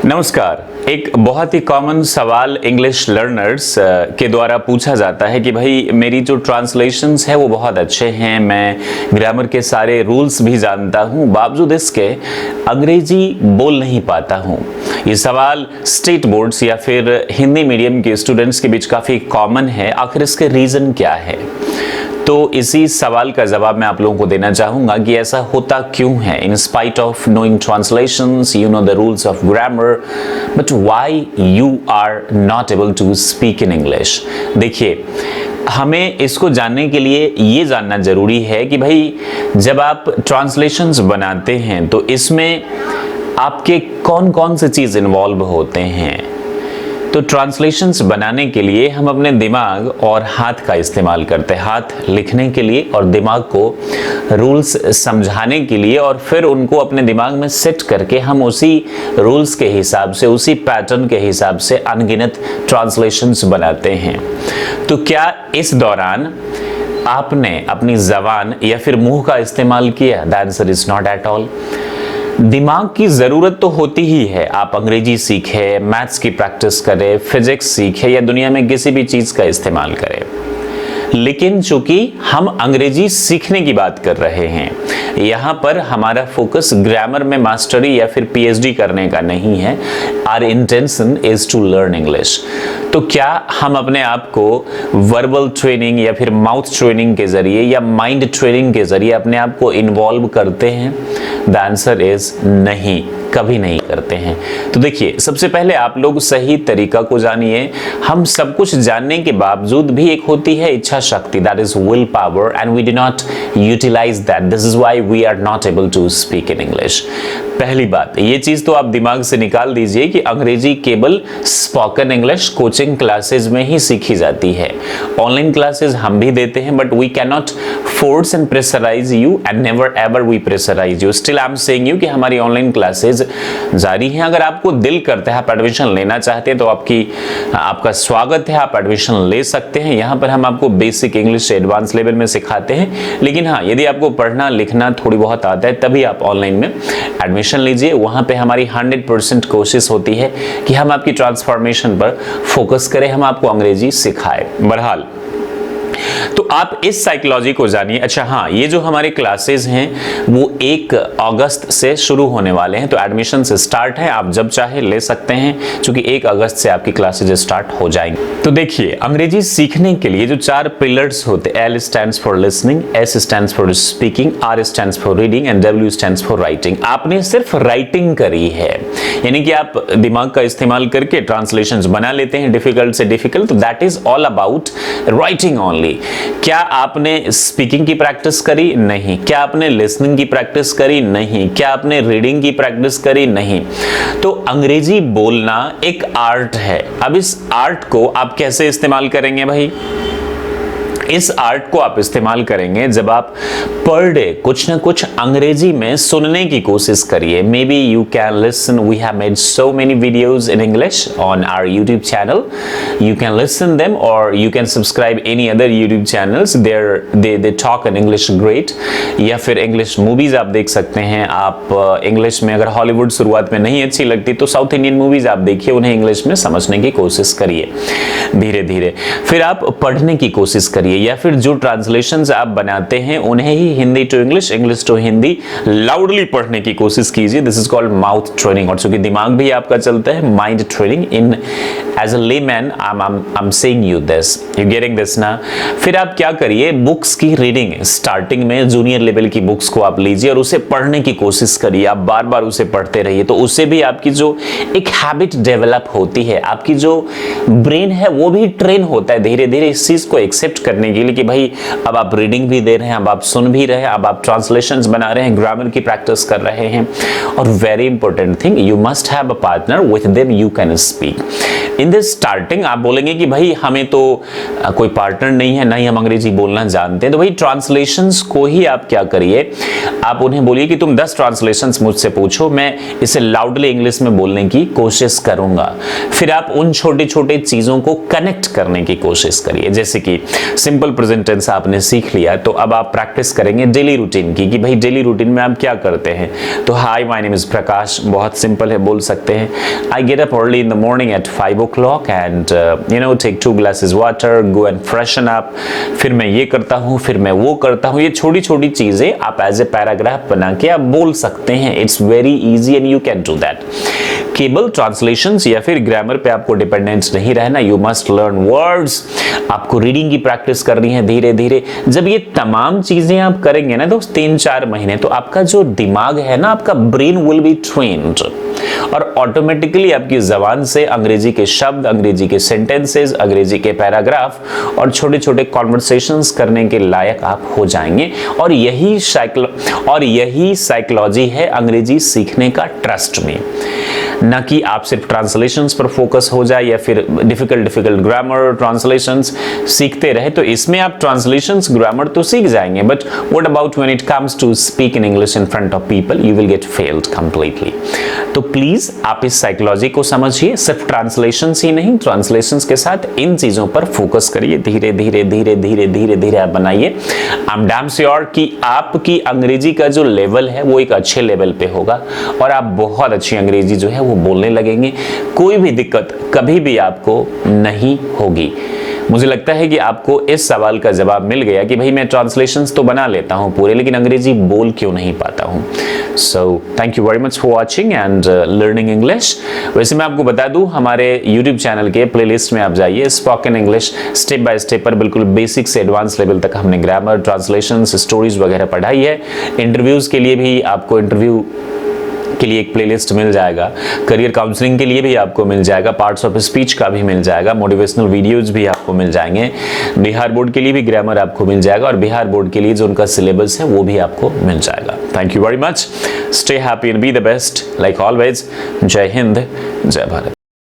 नमस्कार। एक बहुत ही कॉमन सवाल इंग्लिश लर्नर्स के द्वारा पूछा जाता है कि भाई मेरी जो ट्रांसलेशंस है वो बहुत अच्छे हैं, मैं ग्रामर के सारे रूल्स भी जानता हूँ, बावजूद इसके अंग्रेजी बोल नहीं पाता हूँ। ये सवाल स्टेट बोर्ड्स या फिर हिंदी मीडियम के स्टूडेंट्स के बीच काफ़ी कॉमन है। आखिर इसके रीज़न क्या है? तो इसी सवाल का जवाब मैं आप लोगों को देना चाहूंगा कि ऐसा होता क्यों है। In spite of knowing translations, you know the rules of grammar, but why you are not able to speak in English. देखिए, हमें इसको जानने के लिए ये जानना जरूरी है कि भाई जब आप ट्रांसलेशंस बनाते हैं तो इसमें आपके कौन कौन से चीज इन्वॉल्व होते हैं। तो ट्रांसलेशंस बनाने के लिए हम अपने दिमाग और हाथ का इस्तेमाल करते हैं, हाथ लिखने के लिए और दिमाग को रूल्स समझाने के लिए, और फिर उनको अपने दिमाग में सेट करके हम उसी रूल्स के हिसाब से, उसी पैटर्न के हिसाब से अनगिनत ट्रांसलेशंस बनाते हैं। तो क्या इस दौरान आपने अपनी जबान या फिर मुंह का इस्तेमाल किया? The answer is not at all. दिमाग की ज़रूरत तो होती ही है। आप अंग्रेजी सीखें, मैथ्स की प्रैक्टिस करें, फिजिक्स सीखें या दुनिया में किसी भी चीज़ का इस्तेमाल करें, लेकिन चूंकि हम अंग्रेजी सीखने की बात कर रहे हैं, यहाँ पर हमारा फोकस ग्रामर में मास्टरी या फिर पीएचडी करने का नहीं है। Our intention is to learn English. तो क्या हम अपने आप को वर्बल ट्रेनिंग या फिर माउथ ट्रेनिंग के जरिए या माइंड ट्रेनिंग के जरिए अपने आप को इन्वॉल्व करते हैं? द आंसर इज नहीं, कभी नहीं करते हैं। तो देखिए, सबसे पहले आप लोग सही तरीका को जानिए। हम सब कुछ जानने के बावजूद भी एक होती है इच्छा शक्ति, that is will power, and we do not utilise that. This is why we are not able to speak in English. पहली बात, ये चीज तो आप दिमाग से निकाल दीजिए कि अंग्रेजी केवल स्पोकन इंग्लिश कोचिंग क्लासेस में ही सीखी जाती है। ऑनलाइन क्लासेस हम भी देते हैं, but we can not force and pressurise you, and never ever we pressurise you. Still I am saying you कि हमारी ऑनलाइन क्लासेस जारी हैं। अगर आपको दिल करता है, आप एडमिशन लेना चाहते हैं, तो आपका स्वागत है, आप एडमिशन ले सकते हैं। यहाँ पर हम आपको बेसिक इंग्लिश एडवांस लेवल में सिखाते हैं, लेकिन हाँ, यदि आपको पढ़ना लिखना थोड़ी बहुत आता है तभी आप ऑनलाइन में एडमिशन लीजिए। वहां पे हमारी 100% कोशिश होती है कि हम आपकी ट्रांसफॉर्मेशन पर फोकस करें, हम आपको अंग्रेजी सिखाएं। बहरहाल, तो आप इस साइकोलॉजी को जानिए। अच्छा हाँ, ये जो हमारे क्लासेस हैं वो 1 अगस्त से शुरू होने वाले हैं, तो एडमिशन से स्टार्ट है, आप जब चाहे ले सकते हैं, क्योंकि 1 अगस्त से आपकी क्लासेस स्टार्ट हो जाएंगे। तो देखिए, अंग्रेजी सीखने के लिए जो 4 पिलर्स होते हैं, L stands for listening, S stands for speaking, R stands for reading and W stands for writing. आपने सिर्फ राइटिंग करी है, यानी कि आप दिमाग का इस्तेमाल करके ट्रांसलेशंस बना लेते हैं डिफिकल्ट से डिफिकल्ट। तो that is all about writing only. क्या आपने स्पीकिंग की प्रैक्टिस करी? नहीं। क्या आपने लिसनिंग की प्रैक्टिस करी? नहीं। क्या आपने रीडिंग की प्रैक्टिस करी? नहीं। तो अंग्रेजी बोलना एक आर्ट है। अब इस आर्ट को आप कैसे इस्तेमाल करेंगे भाई? इस आर्ट को आप इस्तेमाल करेंगे जब आप पर डे कुछ ना कुछ अंग्रेजी में सुनने की कोशिश करिए। Maybe you can listen, we have made so many videos in English on our YouTube channel, you can listen them, और you can subscribe any other YouTube channels, they talk in English great. या फिर English movies आप देख सकते हैं। आप English में अगर हॉलीवुड शुरुआत में नहीं अच्छी लगती तो साउथ इंडियन मूवीज आप देखिए, उन्हें इंग्लिश में समझने की कोशिश करिए धीरे धीरे। फिर आप पढ़ने की कोशिश करिए, या फिर जो ट्रांसलेशंस आप बनाते हैं उन्हें ही Hindi to English, English to Hindi loudly पढ़ने की कोशिश कीजिए। This is called mouth training. और चूंकि दिमाग भी आपका चलता है, mind training. In as a layman I am saying you this, you getting this ना? फिर आप क्या करिए, बुक्स की रीडिंग स्टार्टिंग में जूनियर लेवल की बुक्स को आप लीजिए और उसे पढ़ने की कोशिश करिए। आप बार बार उसे पढ़ते रहिए, तो उससे भी आपकी जो एक हैबिट डेवलप होती है, आपकी जो ब्रेन है वो भी ट्रेन होता है धीरे धीरे इस चीज को एक्सेप्ट करने के लिए कि भाई अब आप रीडिंग भी दे रहे हैं, अब आप सुन भी रहे हैं, अब आप ट्रांसलेशंस बना रहे हैं, ग्रामर की प्रैक्टिस कर रहे हैं। और very important thing, you must have a partner, with them you can speak. In this starting आप बोलेंगे कि भाई हमें तो कोई पार्टनर नहीं है, ना ही हम अंग्रेजी बोलना जानते हैं, तो भाई ट्रांसलेशंस को ही आप क्या करिए, आप उन्हें बोलिए कि तुम 10 ट्रांसलेशंस मुझसे पूछो, मैं इसे लाउडली इंग्लिश में बोलने की कोशिश करूंगा। फिर आप उन छोटे छोटे चीजों को कनेक्ट करने की कोशिश करिए। जैसे कि सिंपल प्रेजेंट टेंस आपने सीख लिया, तो अब आप प्रैक्टिस करेंगे डेली रूटीन की कि भाई डेली रूटीन में आप क्या करते हैं। तो hi my name is Prakash बहुत सिंपल है, बोल सकते हैं I get up early in the morning at 5 o'clock and take 2 glasses water, go and freshen up. फिर मैं ये करता हूँ, फिर मैं वो करता हूँ। ये छोटी छोटी चीजें आप एज ए पैराग्राफ बना के आप बोल सकते हैं। It's very easy and you can do that. केवल ट्रांसलेशंस या फिर ग्रामर पे आपको डिपेंडेंट नहीं रहना, यू मस्ट लर्न वर्ड्स। आपको रीडिंग की प्रैक्टिस करनी है धीरे धीरे। जब ये तमाम चीजें आप करेंगे ना दोस्त 3-4 महीने, तो आपका जो दिमाग है ना, आपका ब्रेन विल बी ट्रेन्ड और ऑटोमेटिकली आपकी जबान से अंग्रेजी के शब्द, अंग्रेजी के सेंटेंसेस, अंग्रेजी के पैराग्राफ और छोटे छोटे कॉन्वर्सेशंस करने के लायक आप हो जाएंगे। और यही साइकोलॉजी है अंग्रेजी सीखने का ट्रस्ट में, ना कि आप सिर्फ ट्रांसलेशंस पर फोकस हो जाए या फिर डिफिकल्ट ग्रामर ट्रांसलेशंस सीखते रहे। तो इसमें आप ट्रांसलेशंस ग्रामर तो सीख जाएंगे, but what about when it comes to speak in English in front of people, you will get failed completely. तो प्लीज आप इस साइकोलॉजी को समझिए। सिर्फ ट्रांसलेशंस ही नहीं, ट्रांसलेशंस के साथ इन चीजों पर फोकस करिए। धीरे धीरे धीरे धीरे धीरे धीरे आप बनाइए। आई एम डैम श्योर कि आपकी अंग्रेजी का जो लेवल है वो एक अच्छे लेवल पे होगा और आप बहुत अच्छी अंग्रेजी जो है वो बोलने लगेंगे। कोई भी दिक्कत कभी भी आपको नहीं होगी। मुझे लगता है कि आपको इस सवाल का जवाब मिल गया कि भाई मैं ट्रांसलेशंस तो बना लेता हूं पूरे, लेकिन अंग्रेजी बोल क्यों नहीं पाता हूं। So thank you very much for watching and learning English. वैसे मैं आपको बता दूं, हमारे यूट्यूब चैनल के प्लेलिस्ट में आप जाइए, spoken English step by step पर बिल्कुल बेसिक से एडवांस लेवल तक हमने ग्रामर, ट्रांसलेशंस, स्टोरीज वगैरह पढ़ाई है। इंटरव्यूज के लिए भी आपको इंटरव्यू के लिए एक प्लेलिस्ट मिल जाएगा, करियर काउंसलिंग के लिए भी आपको मिल जाएगा, पार्ट्स ऑफ स्पीच का भी मिल जाएगा, मोटिवेशनल वीडियोज भी आपको मिल जाएंगे, बिहार बोर्ड के लिए भी ग्रामर आपको मिल जाएगा और बिहार बोर्ड के लिए जो उनका सिलेबस है वो भी आपको मिल जाएगा। Thank you very much, stay happy and be the best like always. जय हिंद, जय भारत।